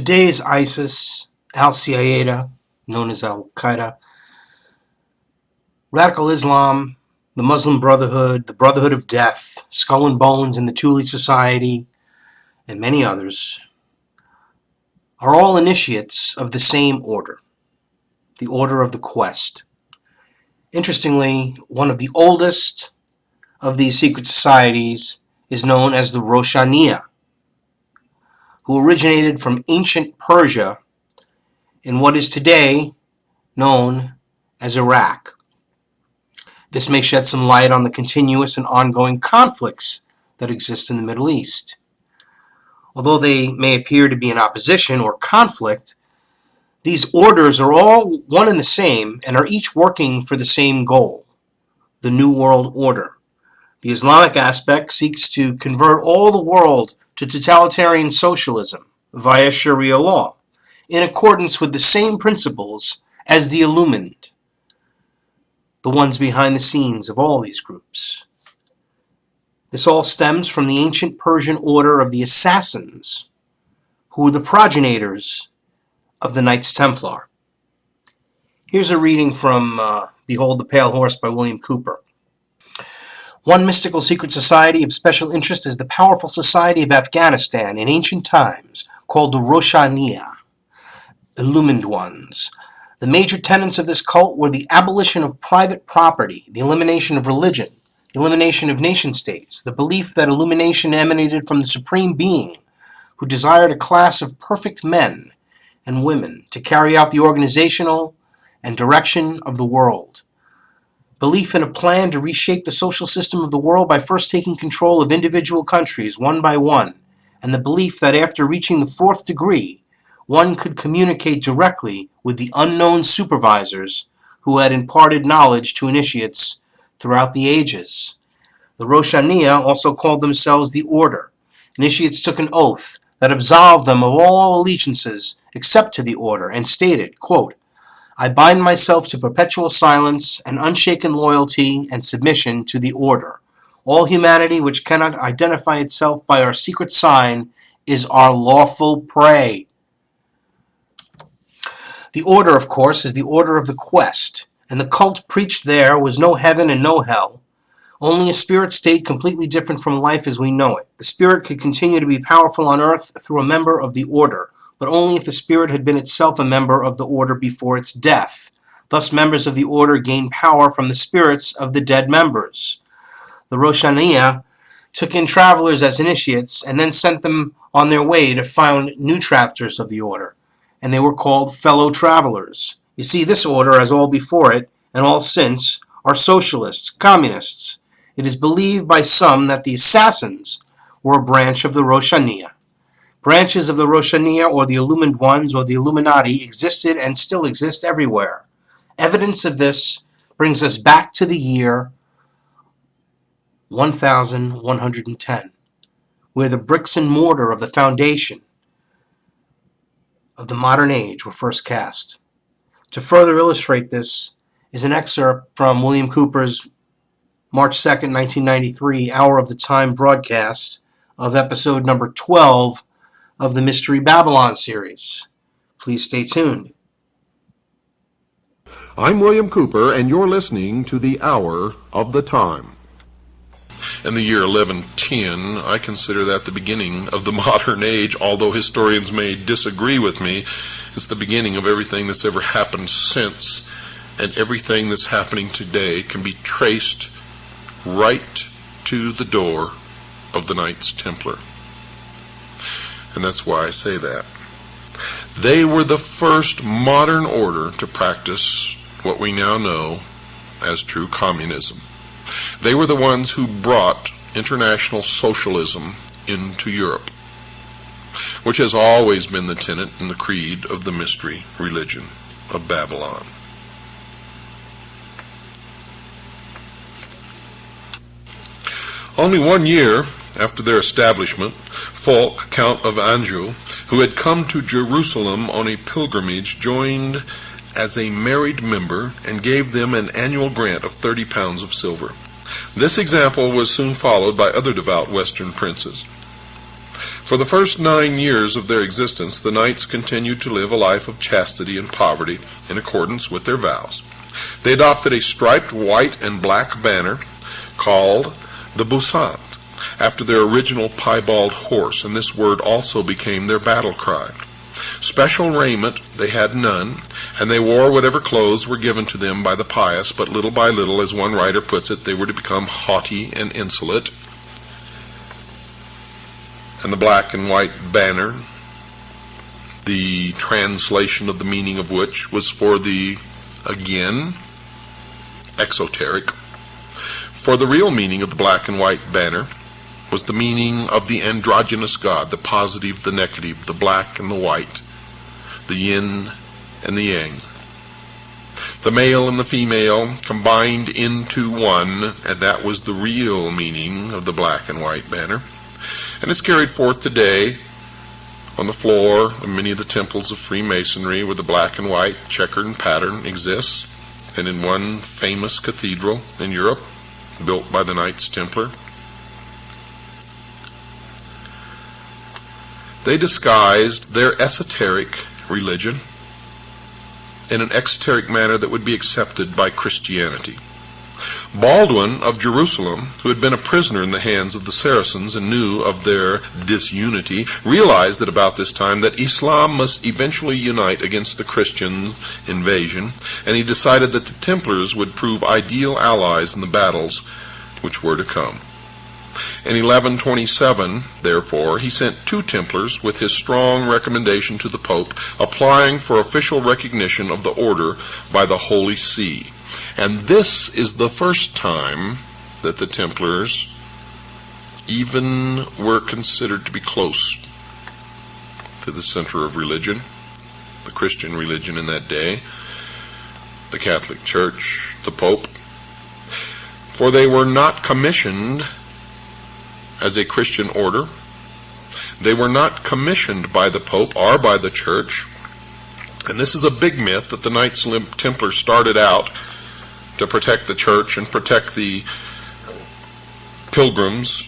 Today's ISIS, Al-Qaeda, known as Al-Qaeda, Radical Islam, the Muslim Brotherhood, the Brotherhood of Death, Skull and Bones, and the Thule Society, and many others, are all initiates of the same order, the Order of the Quest. Interestingly, one of the oldest of these secret societies is known as the Roshaniya, who originated from ancient Persia in what is today known as Iraq. This may shed some light on the continuous and ongoing conflicts that exist in the Middle East. Although they may appear to be in opposition or conflict, these orders are all one and the same and are each working for the same goal, the New World Order. The Islamic aspect seeks to convert all the world to totalitarian socialism via Sharia law, in accordance with the same principles as the Illumined, the ones behind the scenes of all these groups. This all stems from the ancient Persian order of the Assassins, who were the progenitors of the Knights Templar. Here's a reading from Behold the Pale Horse by William Cooper. One mystical secret society of special interest is the powerful society of Afghanistan in ancient times, called the Roshaniya, Illumined Ones. The major tenets of this cult were the abolition of private property, the elimination of religion, the elimination of nation-states, the belief that illumination emanated from the Supreme Being, who desired a class of perfect men and women to carry out the organizational and direction of the world. Belief in a plan to reshape the social system of the world by first taking control of individual countries one by one, and the belief that after reaching the fourth degree, one could communicate directly with the unknown supervisors who had imparted knowledge to initiates throughout the ages. The Roshaniya also called themselves the Order. Initiates took an oath that absolved them of all allegiances except to the Order and stated, quote, I bind myself to perpetual silence and unshaken loyalty and submission to the Order. All humanity which cannot identify itself by our secret sign is our lawful prey. The Order, of course, is the Order of the Quest, and the cult preached there was no heaven and no hell, only a spirit state completely different from life as we know it. The spirit could continue to be powerful on earth through a member of the Order, but only if the spirit had been itself a member of the Order before its death. Thus, members of the Order gained power from the spirits of the dead members. The Roshaniya took in travelers as initiates and then sent them on their way to found new chapters of the Order, and they were called fellow travelers. You see, this order, as all before it, and all since, are socialists, communists. It is believed by some that the Assassins were a branch of the Roshaniya. Branches of the Roshaniya, or the Illumined Ones, or the Illuminati, existed and still exist everywhere. Evidence of this brings us back to the year 1110, where the bricks and mortar of the foundation of the modern age were first cast. To further illustrate this is an excerpt from William Cooper's March 2nd, 1993, Hour of the Time broadcast of episode number 12 of the Mystery Babylon series. Please stay tuned. I'm William Cooper, and you're listening to the Hour of the Time. In the year 1110, I consider that the beginning of the modern age, although historians may disagree with me. It's the beginning of everything that's ever happened since, and everything that's happening today can be traced right to the door of the Knights Templar. And that's why I say that. They were the first modern order to practice what we now know as true communism. They were the ones who brought international socialism into Europe, which has always been the tenet and the creed of the mystery religion of Babylon. Only 1 year after their establishment, Fulk, Count of Anjou, who had come to Jerusalem on a pilgrimage, joined as a married member and gave them an annual grant of 30 pounds of silver. This example was soon followed by other devout Western princes. For the first 9 years of their existence, the knights continued to live a life of chastity and poverty in accordance with their vows. They adopted a striped white and black banner called the Busant, after their original piebald horse, and this word also became their battle cry. Special raiment they had none, and they wore whatever clothes were given to them by the pious, but little by little, as one writer puts it, they were to become haughty and insolent. And the black and white banner, the translation of the meaning of which was for the, again, exoteric. For the real meaning of the black and white banner was the meaning of the androgynous God, the positive, the negative, the black and the white, the yin and the yang. The male and the female combined into one, and that was the real meaning of the black and white banner. And it's carried forth today on the floor of many of the temples of Freemasonry, where the black and white checkered pattern exists, and in one famous cathedral in Europe, built by the Knights Templar. They disguised their esoteric religion in an exoteric manner that would be accepted by Christianity. Baldwin of Jerusalem, who had been a prisoner in the hands of the Saracens and knew of their disunity, realized at about this time that Islam must eventually unite against the Christian invasion, and he decided that the Templars would prove ideal allies in the battles which were to come. In 1127, therefore, he sent 2 Templars with his strong recommendation to the Pope, applying for official recognition of the order by the Holy See. And this is the first time that the Templars even were considered to be close to the center of religion, the Christian religion in that day, the Catholic Church, the Pope. For they were not commissioned as a Christian order. They were not commissioned by the Pope or by the Church. And this is a big myth that the Knights Templar started out to protect the Church and protect the pilgrims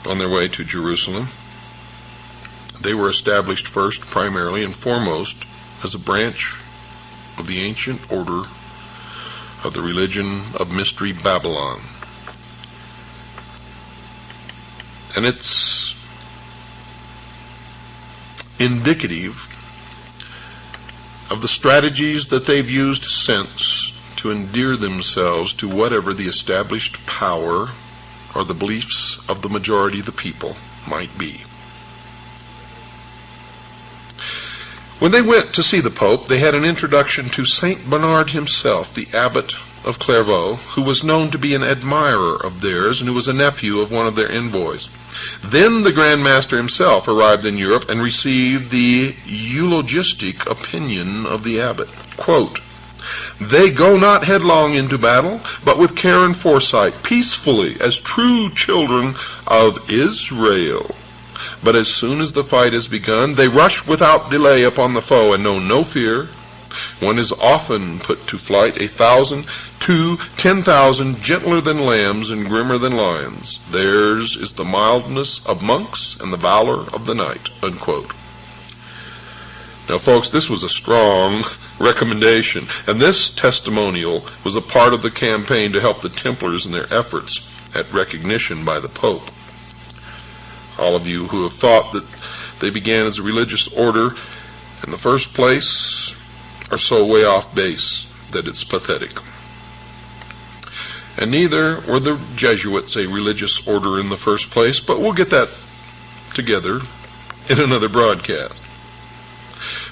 on their way to Jerusalem. They were established first, primarily and foremost, as a branch of the ancient order of the religion of Mystery Babylon. And it's indicative of the strategies that they've used since to endear themselves to whatever the established power or the beliefs of the majority of the people might be. When they went to see the Pope, they had an introduction to Saint Bernard himself, the abbot of Clairvaux, who was known to be an admirer of theirs and who was a nephew of one of their envoys. Then the Grand Master himself arrived in Europe and received the eulogistic opinion of the abbot. Quote, "They go not headlong into battle, but with care and foresight, peacefully, as true children of Israel. But as soon as the fight is begun, they rush without delay upon the foe and know no fear. One is often put to flight 1,000, 2, 10,000, gentler than lambs and grimmer than lions. Theirs is the mildness of monks and the valor of the knight." Unquote. Now, folks, this was a strong recommendation, and this testimonial was a part of the campaign to help the Templars in their efforts at recognition by the Pope. All of you who have thought that they began as a religious order in the first place are so way off base that it's pathetic. And neither were the Jesuits a religious order in the first place, but we'll get that together in another broadcast.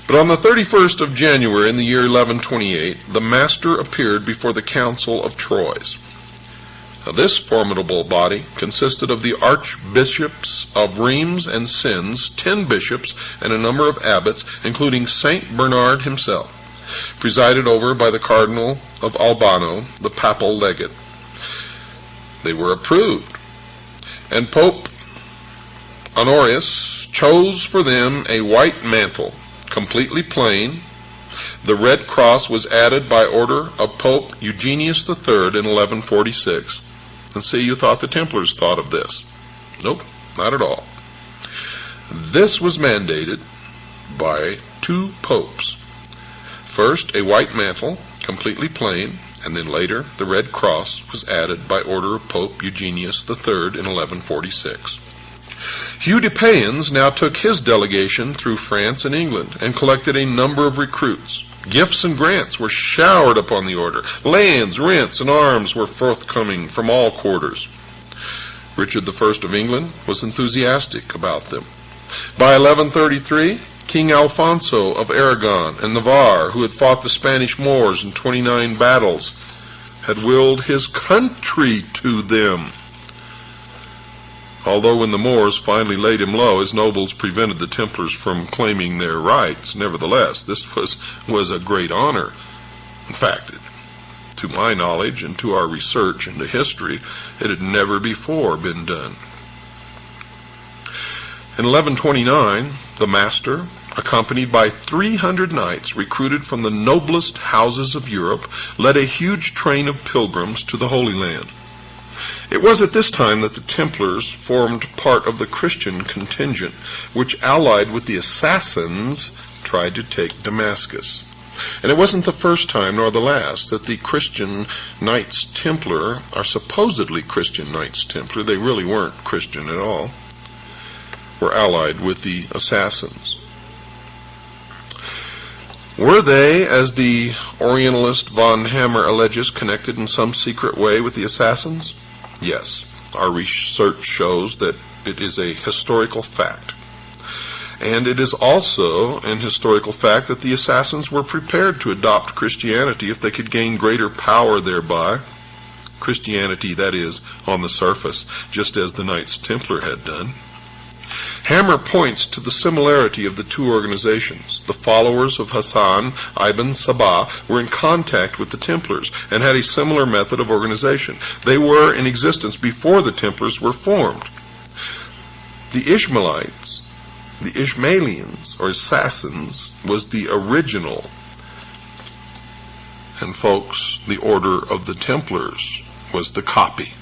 But on the 31st of January in the year 1128, the Master appeared before the Council of Troyes. Now, this formidable body consisted of the archbishops of Rheims and Sens, 10 bishops, and a number of abbots, including Saint Bernard himself, presided over by the Cardinal of Albano, the papal legate. They were approved, and Pope Honorius chose for them a white mantle, completely plain. The red cross was added by order of Pope Eugenius III in 1146. And see, you thought the Templars thought of this. Nope, not at all. This was mandated by 2 popes. First, a white mantle, completely plain, and then later the red cross was added by order of Pope Eugenius III in 1146. Hugh de Payens now took his delegation through France and England and collected a number of recruits. Gifts and grants were showered upon the order. Lands, rents, and arms were forthcoming from all quarters. Richard I of England was enthusiastic about them. By 1133, King Alfonso of Aragon and Navarre, who had fought the Spanish Moors in 29 battles, had willed his country to them. Although when the Moors finally laid him low, his nobles prevented the Templars from claiming their rights. Nevertheless, this was a great honor. In fact, to my knowledge and to our research into history, it had never before been done. In 1129, the master, accompanied by 300 knights recruited from the noblest houses of Europe, led a huge train of pilgrims to the Holy Land. It was at this time that the Templars formed part of the Christian contingent, which, allied with the assassins, tried to take Damascus. And it wasn't the first time nor the last that the Christian Knights Templar, or supposedly Christian Knights Templar, they really weren't Christian at all, were allied with the assassins. Were they, as the Orientalist von Hammer alleges, connected in some secret way with the assassins? Yes, our research shows that it is a historical fact. And it is also an historical fact that the assassins were prepared to adopt Christianity if they could gain greater power thereby. Christianity, that is, on the surface, just as the Knights Templar had done. Hammer points to the similarity of the two organizations. The followers of Hassan ibn Sabah were in contact with the Templars and had a similar method of organization. They were in existence before the Templars were formed. The Ishmaelites, the Ishmaelians, or assassins, was the original. And folks, the Order of the Templars was the copy.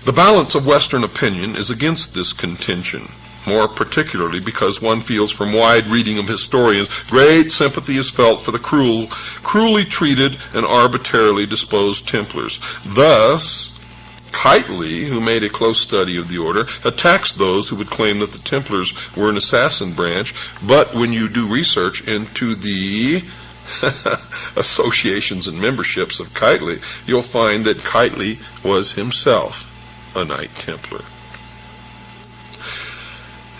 The balance of Western opinion is against this contention, more particularly because one feels from wide reading of historians great sympathy is felt for the cruelly treated and arbitrarily disposed Templars. Thus, Kitely, who made a close study of the order, attacks those who would claim that the Templars were an assassin branch, but when you do research into the associations and memberships of Kitely, you'll find that Kitely was himself a Knight Templar.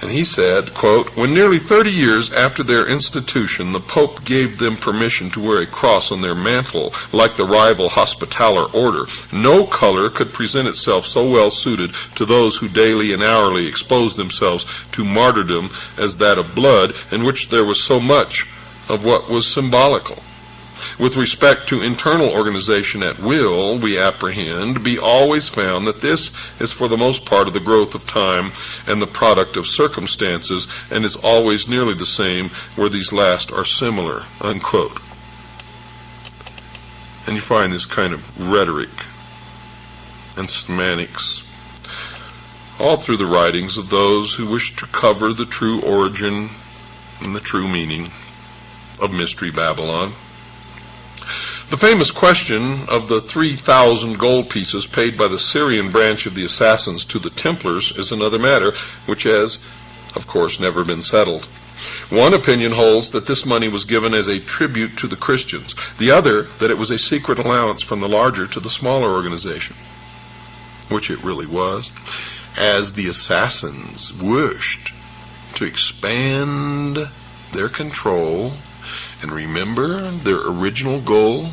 And he said, quote, "When nearly 30 years after their institution, the Pope gave them permission to wear a cross on their mantle, like the rival Hospitaller order, no color could present itself so well suited to those who daily and hourly exposed themselves to martyrdom as that of blood, in which there was so much of what was symbolical. With respect to internal organization at will, we apprehend, be always found that this is for the most part of the growth of time and the product of circumstances, and is always nearly the same where these last are similar," unquote. And you find this kind of rhetoric and semantics all through the writings of those who wish to cover the true origin and the true meaning of Mystery Babylon. The famous question of the 3,000 gold pieces paid by the Syrian branch of the assassins to the Templars is another matter, which has, of course, never been settled. One opinion holds that this money was given as a tribute to the Christians, the other that it was a secret allowance from the larger to the smaller organization, which it really was, as the assassins wished to expand their control. And remember, their original goal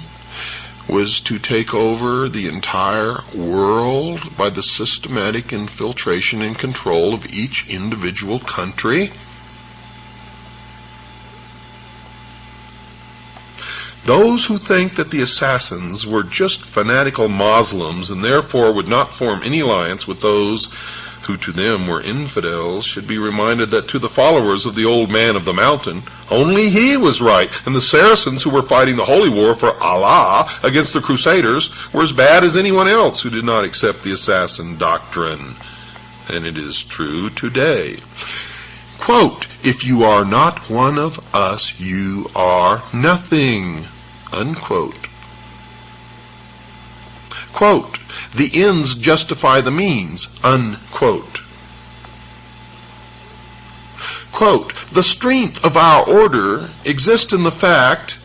was to take over the entire world by the systematic infiltration and control of each individual country. Those who think that the assassins were just fanatical Muslims and therefore would not form any alliance with those who to them were infidels should be reminded that to the followers of the old man of the mountain, only he was right, and the Saracens who were fighting the holy war for Allah against the Crusaders were as bad as anyone else who did not accept the assassin doctrine. and it is true today. Quote, "If you are not one of us, you are nothing." Unquote. Quote, "The ends justify the means." Unquote. Quote, "The strength of our order exists in the fact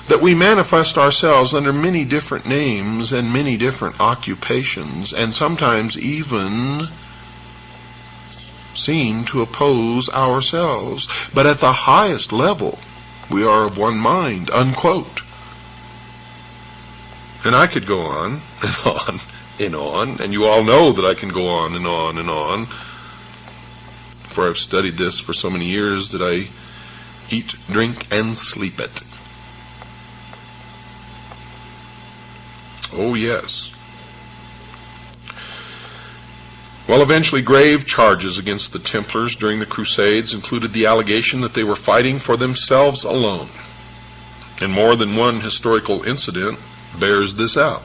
that we manifest ourselves under many different names and many different occupations, and sometimes even seem to oppose ourselves, but at the highest level we are of one mind." Unquote. And I could go on and on and on, and you all know that I can go on and on and on, for I've studied this for so many years that I eat, drink, and sleep it. Oh, yes. Well, eventually grave charges against the Templars during the Crusades included the allegation that they were fighting for themselves alone. And more than one historical incident bears this out.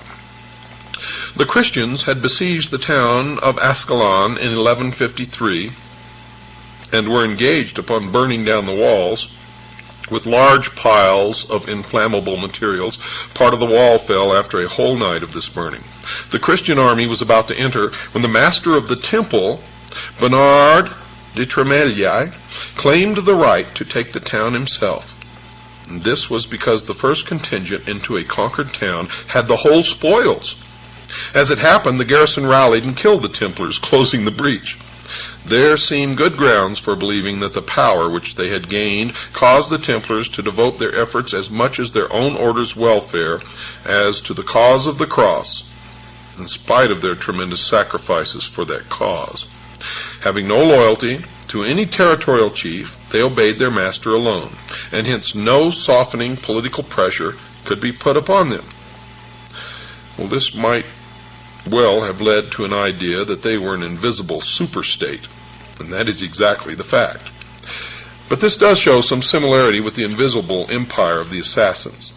The Christians had besieged the town of Ascalon in 1153 and were engaged upon burning down the walls with large piles of inflammable materials. Part of the wall fell after a whole night of this burning. The Christian army was about to enter when the master of the temple, Bernard de Tremeliae, claimed the right to take the town himself. And this was because the first contingent into a conquered town had the whole spoils. As it happened, the garrison rallied and killed the Templars, closing the breach. There seemed good grounds for believing that the power which they had gained caused the Templars to devote their efforts as much as their own order's welfare as to the cause of the cross, in spite of their tremendous sacrifices for that cause. Having no loyalty to any territorial chief, they obeyed their master alone, and hence no softening political pressure could be put upon them. Well, this might well have led to an idea that they were an invisible superstate, and that is exactly the fact. But this does show some similarity with the invisible empire of the assassins.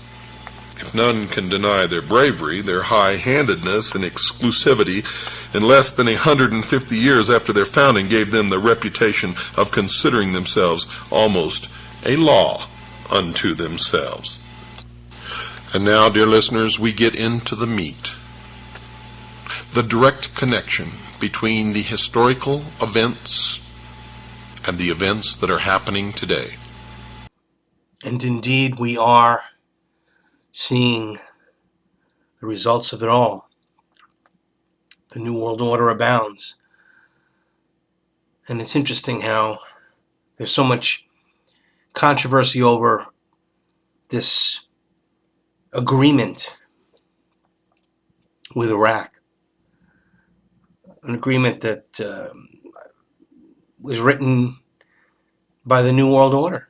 If none can deny their bravery, their high-handedness and exclusivity in less than 150 years after their founding gave them the reputation of considering themselves almost a law unto themselves. And now, dear listeners, we get into the meat. The direct connection between the historical events and the events that are happening today. And indeed, we are seeing the results of it all. The New World Order abounds. And it's interesting how there's so much controversy over this agreement with Iraq. An agreement that was written by the New World Order.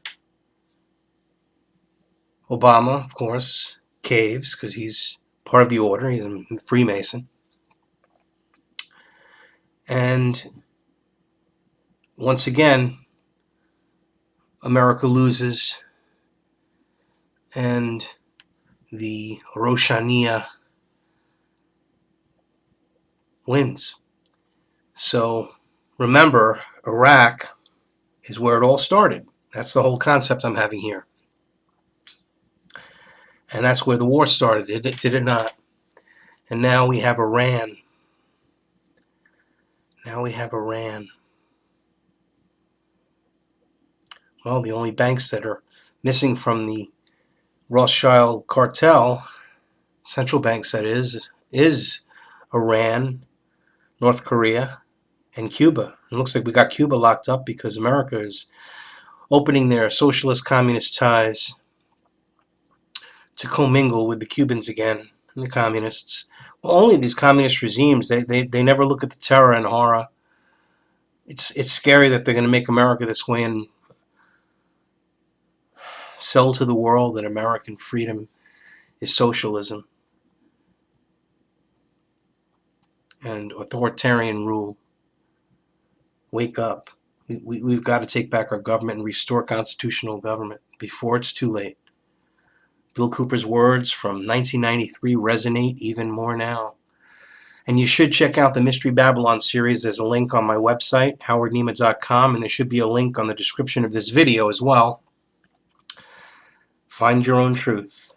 Obama, of course, caves because he's part of the order. He's a Freemason. And once again, America loses, and the Roshaniya wins. So remember, Iraq is where it all started. That's the whole concept I'm having here. And that's where the war started, did it not? And now we have Iran. Now we have Iran. Well, the only banks that are missing from the Rothschild cartel, central banks that is Iran, North Korea, and Cuba. It looks like we got Cuba locked up because America is opening their socialist communist ties to commingle with the Cubans again and the communists. Well, only these communist regimes, they never look at the terror and horror. It's scary that they're going to make America this way and sell to the world that American freedom is socialism and authoritarian rule. Wake up. We've got to take back our government and restore constitutional government before it's too late. Bill Cooper's words from 1993 resonate even more now. And you should check out the Mystery Babylon series. There's a link on my website, howardnema.com, and there should be a link on the description of this video as well. Find your own truth.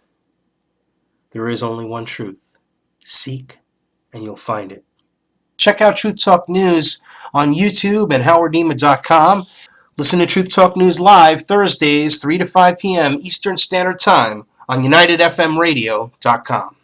There is only one truth. Seek, and you'll find it. Check out Truth Talk News on YouTube and howardnema.com. Listen to Truth Talk News live Thursdays, 3 to 5 p.m. Eastern Standard Time on UnitedFMRadio.com.